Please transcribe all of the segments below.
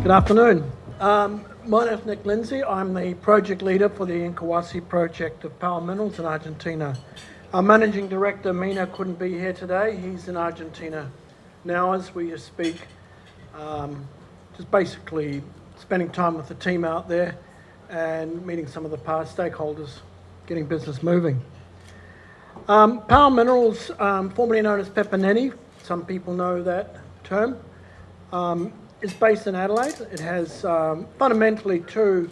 Good afternoon. My name is Nick Lindsay. I'm the project leader for the Incahuasi project of Power Minerals in Argentina. Our managing director, Mina, couldn't be here today. He's in Argentina now as we speak, just basically spending time with the team out there and meeting some of the past stakeholders, getting business moving. Power Minerals, formerly known as PNN, some people know that term, is based in Adelaide. It has fundamentally two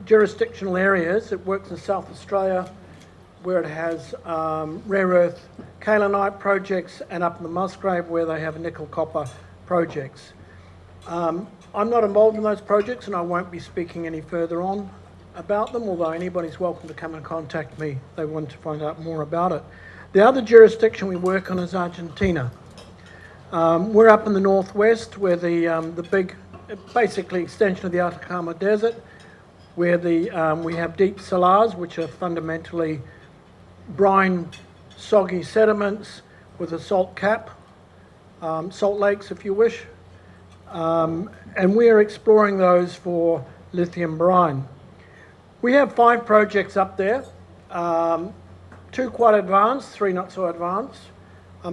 jurisdictional areas. It works in South Australia, where it has rare earth kaolinite projects, and up in the Musgrave, where they have nickel-copper projects. I'm not involved in those projects, and I won't be speaking any further on about them, although anybody's welcome to come and contact me if they want to find out more about it. The other jurisdiction we work on is Argentina. We're up in the northwest, where the big, basically extension of the Atacama Desert, where we have deep salars, which are fundamentally brine, soggy sediments with a salt cap, salt lakes if you wish, and we are exploring those for lithium brine. We have 5 projects up there, 2 quite advanced, 3 not so advanced.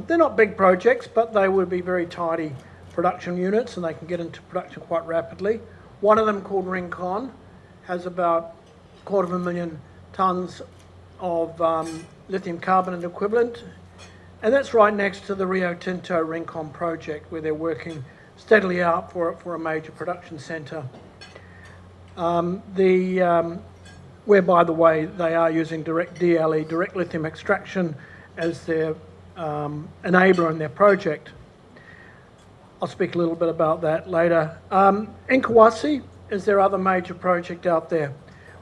They're not big projects, but they would be very tidy production units, and they can get into production quite rapidly. One of them, called Rincon, has about 250,000 tonnes of lithium carbonate equivalent, and that's right next to the Rio Tinto Rincon project, where they're working steadily out for a major production centre. Where, by the way, they are using direct DLE, direct lithium extraction, as their enabler in their project. I'll speak a little bit about that later. Incahuasi is their other major project out there.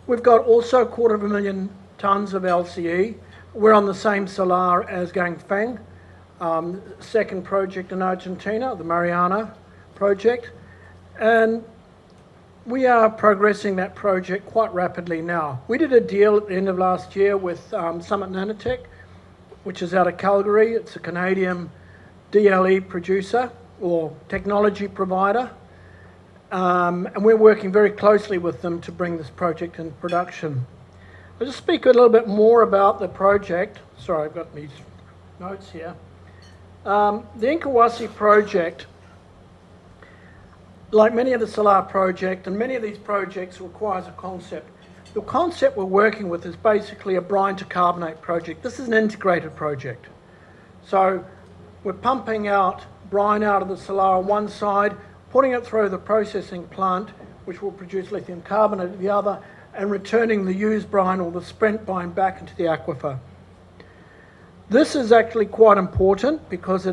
We've got also 250,000 tonnes of LCE. We're on the same salar as Ganfeng, second project in Argentina, the Mariana project, and we are progressing that project quite rapidly now. We did a deal at the end of last year with Summit Nanotech, which is out of Calgary. It's a Canadian DLE producer or technology provider, and we're working very closely with them to bring this project into production. I'll just speak a little bit more about the project. Sorry, I've got these notes here. The Incahuasi project, like many of the Salar project, and many of these projects, requires a concept. The concept we're working with is basically a brine to carbonate project. This is an integrated project. So we're pumping out brine out of the salar on one side, putting it through the processing plant, which will produce lithium carbonate at the other, and returning the used brine or the spent brine back into the aquifer. This is actually quite important because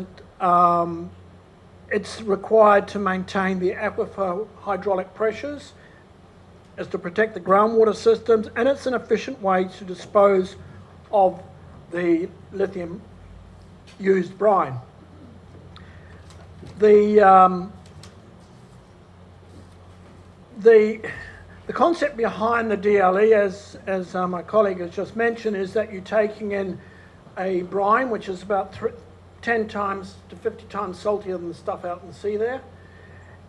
it's required to maintain the aquifer hydraulic pressures, is to protect the groundwater systems, and it's an efficient way to dispose of the lithium used brine. The concept behind the DLE, as my colleague has just mentioned, is that you're taking in a brine which is about 10 times to 50 times saltier than the stuff out in the sea there,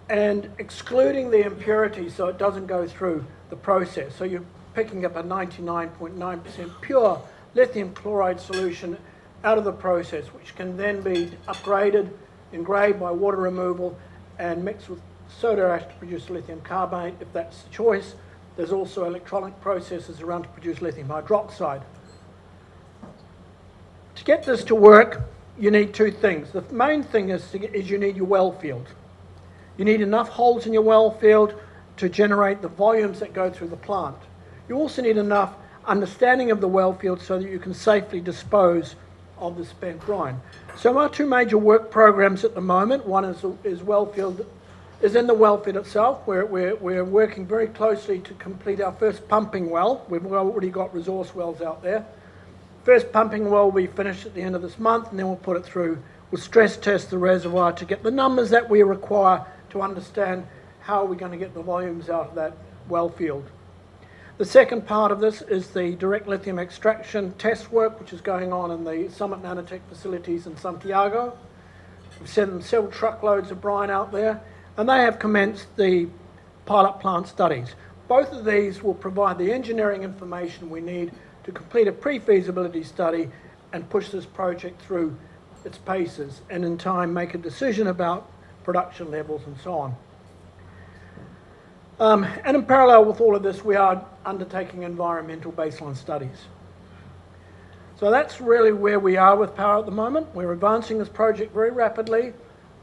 and excluding the impurities so it doesn't go through the process. So you're picking up a 99.9% pure lithium chloride solution out of the process, which can then be upgraded, engraved by water removal, and mixed with soda ash to produce lithium carbonate, if that's the choice. There's also electronic processes around to produce lithium hydroxide. To get this to work, you need 2 things. The main thing is you need your well field. You need enough holes in your well field to generate the volumes that go through the plant. You also need enough understanding of the well field so that you can safely dispose of the spent brine. So our 2 major work programs at the moment, one is in the well field itself, where we're working very closely to complete our first pumping well. We've already got resource wells out there. First pumping well will be finished at the end of this month, and then we'll put it through. We'll stress test the reservoir to get the numbers that we require to understand how we're going to get the volumes out of that well field. The second part of this is the direct lithium extraction test work, which is going on in the Summit Nanotech facilities in Santiago. We've sent them several truckloads of brine out there, and they have commenced the pilot plant studies. Both of these will provide the engineering information we need to complete a pre-feasibility study and push this project through its paces, and in time make a decision about production levels and so on. And in parallel with all of this, we are undertaking environmental baseline studies. So that's really where we are with power at the moment. We're advancing this project very rapidly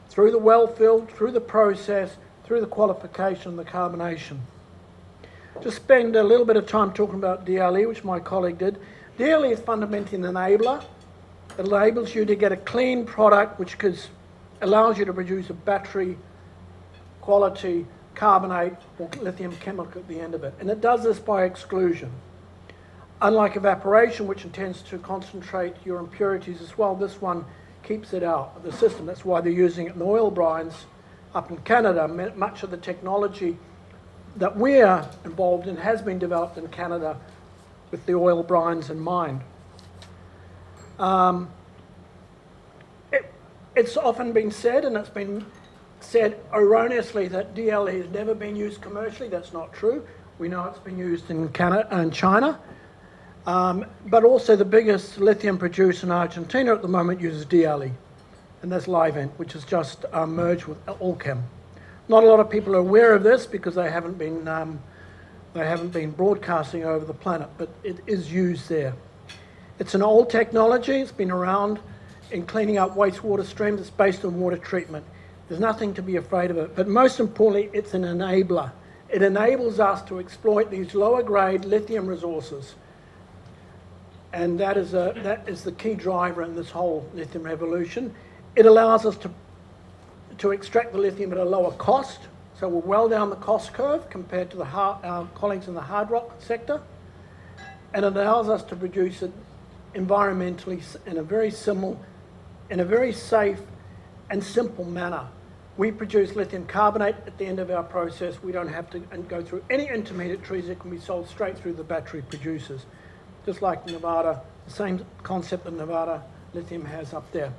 through the well field, through the process, through the qualification and the carbonation. Just spend a little bit of time talking about DLE, which my colleague did. DLE is fundamentally an enabler. It enables you to get a clean product which allows you to produce a battery quality carbonate or lithium chemical at the end of it. And it does this by exclusion. Unlike evaporation, which intends to concentrate your impurities as well, this one keeps it out of the system. That's why they're using it in the oil brines up in Canada. Much of the technology that we're involved in has been developed in Canada with the oil brines in mind. It's often been said, and it's been said erroneously, that DLE has never been used commercially. That's not true. We know it's been used in Canada and China, but also the biggest lithium producer in Argentina at the moment uses DLE, and that's Livent, which has just merged with Allchem. Not a lot of people are aware of this because they haven't been broadcasting over the planet, but it is used there. It's an old technology. It's been around in cleaning up wastewater streams. It's based on water treatment. There's nothing to be afraid of it. But most importantly, it's an enabler. It enables us to exploit these lower grade lithium resources. And that is the key driver in this whole lithium revolution. It allows us to extract the lithium at a lower cost. So we're well down the cost curve compared to our colleagues in the hard rock sector. And it allows us to produce it environmentally in a very safe and simple manner. We produce lithium carbonate at the end of our process. We don't have to go through any intermediaries. It can be sold straight through the battery producers. Just like Nevada, the same concept that Nevada Lithium has up there.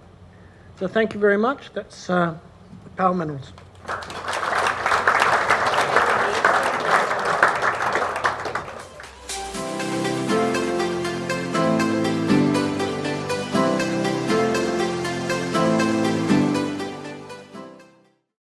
So thank you very much. That's Power Minerals.